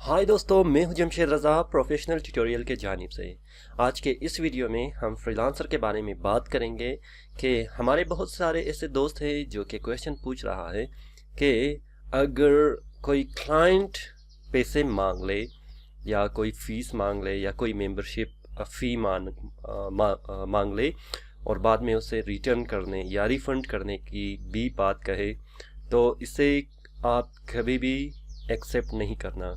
हाय दोस्तों, मैं हूं जमशेद रज़ा प्रोफेशनल ट्यूटोरियल के जानिब से। आज के इस वीडियो में हम फ्रीलांसर के बारे में बात करेंगे कि हमारे बहुत सारे ऐसे दोस्त हैं जो कि क्वेश्चन पूछ रहा है कि अगर कोई क्लाइंट पैसे मांग ले या कोई फ़ीस मांग ले या कोई मेंबरशिप फ़ी मांग ले और बाद में उसे रिटर्न करने या रिफ़ंड करने की भी बात कहे, तो इसे आप कभी भी एक्सेप्ट नहीं करना।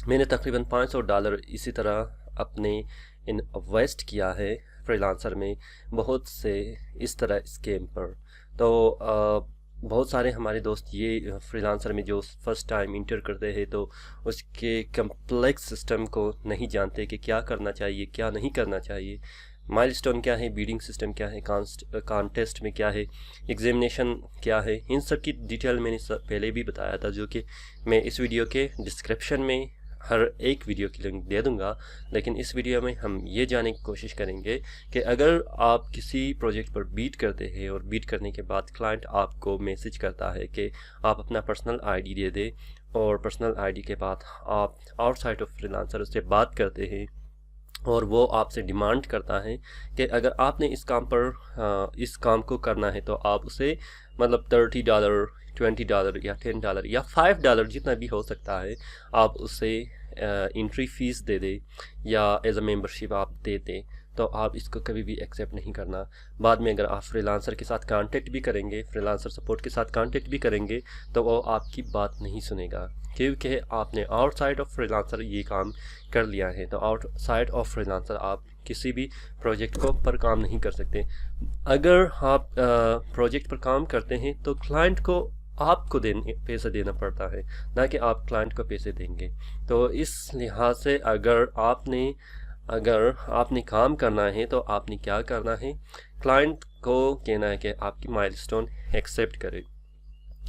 मैंने तकरीबन $500 इसी तरह अपने इन्वेस्ट किया है फ्रीलांसर में बहुत से इस तरह स्कैम पर। तो बहुत सारे हमारे दोस्त ये फ्रीलांसर में जो फर्स्ट टाइम इंटर करते हैं तो उसके कम्प्लेक्स सिस्टम को नहीं जानते कि क्या करना चाहिए क्या नहीं करना चाहिए, माइलस्टोन क्या है, बीडिंग सिस्टम क्या है, कॉन्टेस्ट में क्या है, एग्जामिनेशन क्या है। इन सब की डिटेल मैंने पहले भी बताया था, जो कि मैं इस वीडियो के डिस्क्रिप्शन में हर एक वीडियो की लिंक दे दूंगा। लेकिन इस वीडियो में हम ये जानने की कोशिश करेंगे कि अगर आप किसी प्रोजेक्ट पर बीट करते हैं और बीट करने के बाद क्लाइंट आपको मैसेज करता है कि आप अपना पर्सनल आईडी दे दें, और पर्सनल आईडी के बाद आप आउटसाइड ऑफ फ्रीलांसर उससे बात करते हैं और वो आपसे डिमांड करता है कि अगर आपने इस काम को करना है तो आप उसे मतलब $30, $20 या $10 या $5 जितना भी हो सकता है, आप उसे एंट्री फीस दे दे या एज अ मेंबरशिप आप दे दें, तो आप इसको कभी भी एक्सेप्ट नहीं करना। बाद में अगर आप फ्रीलांसर के साथ कांटेक्ट भी करेंगे, फ्रीलांसर सपोर्ट के साथ कांटेक्ट भी करेंगे, तो वो आपकी बात नहीं सुनेगा, क्योंकि आपने आउटसाइड ऑफ फ्रीलांसर ये काम कर लिया है। तो आउटसाइड ऑफ फ्रीलांसर आप किसी भी प्रोजेक्ट को पर काम नहीं कर सकते। अगर आप प्रोजेक्ट पर काम करते हैं तो क्लाइंट को आपको पैसे देना पड़ता है, ना कि आप क्लाइंट को पैसे देंगे। तो इस लिहाज से अगर आपने काम करना है तो आपने क्या करना है, क्लाइंट को कहना है कि आपकी माइलस्टोन एक्सेप्ट करे।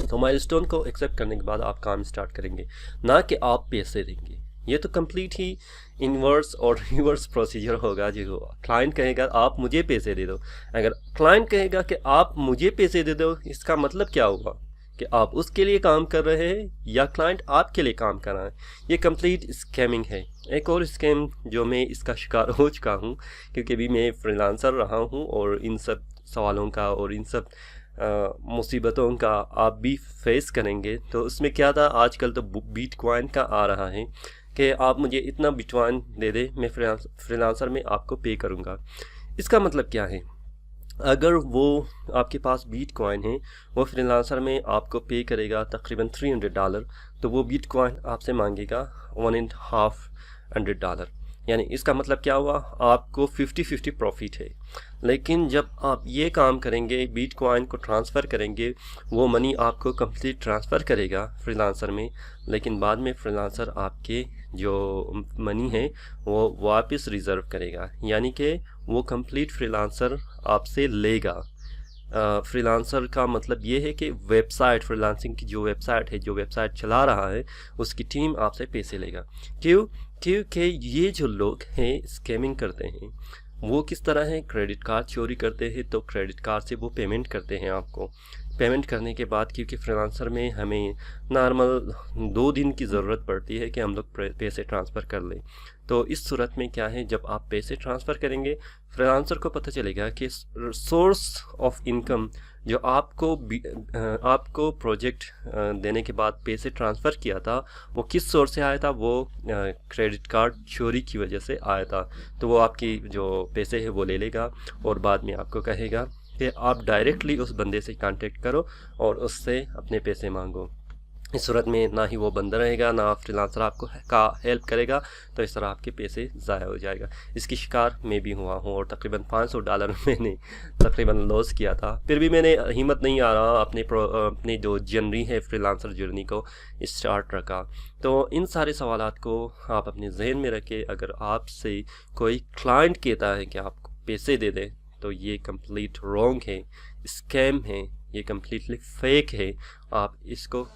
तो माइलस्टोन को एक्सेप्ट करने के बाद आप काम स्टार्ट करेंगे, ना कि आप पैसे देंगे। ये तो कंप्लीट ही इनवर्स और रिवर्स प्रोसीजर होगा। जो क्लाइंट कहेगा आप मुझे पैसे दे दो, अगर क्लाइंट कहेगा कि आप मुझे पैसे दे दो, इसका मतलब क्या हुआ कि आप उसके लिए काम कर रहे हैं या क्लाइंट आपके लिए काम कर रहा है। ये कंप्लीट स्कैमिंग है। एक और स्कैम जो मैं इसका शिकार हो चुका हूँ, क्योंकि अभी मैं फ्रीलांसर रहा हूँ और इन सब सवालों का और इन सब मुसीबतों का आप भी फेस करेंगे। तो उसमें क्या था, आजकल तो बिटकॉइन का आ रहा है कि आप मुझे इतना बिटकॉइन दे दे, मैं फ्रीलांसर में आपको पे करूँगा। इसका मतलब क्या है, अगर वो आपके पास बिटकॉइन है, वो फ्रीलांसर में आपको पे करेगा तकरीबन $300, तो वो बिटकॉइन आपसे मांगेगा $1.5, यानी इसका मतलब क्या हुआ, आपको 50-50 प्रॉफिट है। लेकिन जब आप ये काम करेंगे, बिटकॉइन को ट्रांसफ़र करेंगे, वो मनी आपको कंप्लीट ट्रांसफ़र करेगा फ्रीलांसर में, लेकिन बाद में फ्रीलांसर आपके जो मनी है वो वापस रिज़र्व करेगा, यानी कि वो कंप्लीट फ्रीलांसर आपसे लेगा। फ्रीलांसर का मतलब ये है कि वेबसाइट, फ्रीलांसिंग की जो वेबसाइट है, जो वेबसाइट चला रहा है, उसकी टीम आपसे पैसे लेगा। क्योंकि ये जो लोग हैं स्कैमिंग करते हैं, वो किस तरह है, क्रेडिट कार्ड चोरी करते हैं। तो क्रेडिट कार्ड से वो पेमेंट करते हैं आपको। पेमेंट करने के बाद, क्योंकि फ्रीलांसर में हमें नॉर्मल 2 दिन की ज़रूरत पड़ती है कि हम लोग पैसे ट्रांसफ़र कर लें, तो इस सूरत में क्या है, जब आप पैसे ट्रांसफ़र करेंगे, फ्रीलांसर को पता चलेगा कि सोर्स ऑफ इनकम जो आपको प्रोजेक्ट देने के बाद पैसे ट्रांसफ़र किया था, वो किस सोर्स से आया था, वो क्रेडिट कार्ड चोरी की वजह से आया था। तो वो आपकी जो पैसे है वो ले लेगा और बाद में आपको कहेगा कि आप डायरेक्टली उस बंदे से कांटेक्ट करो और उससे अपने पैसे मांगो। इस सूरत में ना ही वो बंदा रहेगा, ना फ्रीलांसर आपको हेल्प करेगा, तो इस तरह आपके पैसे ज़ाया हो जाएगा। इसकी शिकार मैं भी हुआ हूँ और तकरीबन $500 मैंने तकरीबन लॉस किया था। फिर भी मैंने हिम्मत नहीं आ रहा, अपने जो जर्नी है फ्रीलांसर जर्नी को स्टार्ट रखा। तो इन सारे सवालात को आप अपने जहन में रखें। अगर आपसे कोई क्लाइंट कहता है कि आपको पैसे दे दें, तो ये कंप्लीट रॉन्ग है, स्कैम है, ये कम्प्लीटली फेक है। आप इसको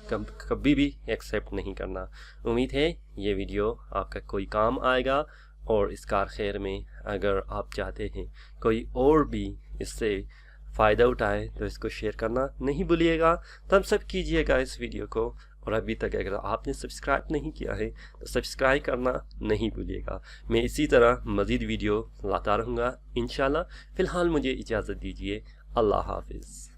कभी भी एक्सेप्ट नहीं करना। उम्मीद है ये वीडियो आपका कोई काम आएगा, और इस कार खैर में अगर आप चाहते हैं कोई और भी इससे फ़ायदा उठाए तो इसको शेयर करना नहीं भूलिएगा। थम्स अप कीजिएगा इस वीडियो को और अभी तक अगर आपने सब्सक्राइब नहीं किया है तो सब्सक्राइब करना नहीं भूलिएगा। मैं इसी तरह मज़ीद वीडियो लाता रहूँगा इंशाल्लाह। फ़िलहाल मुझे इजाज़त दीजिए। अल्लाह हाफ़िज़।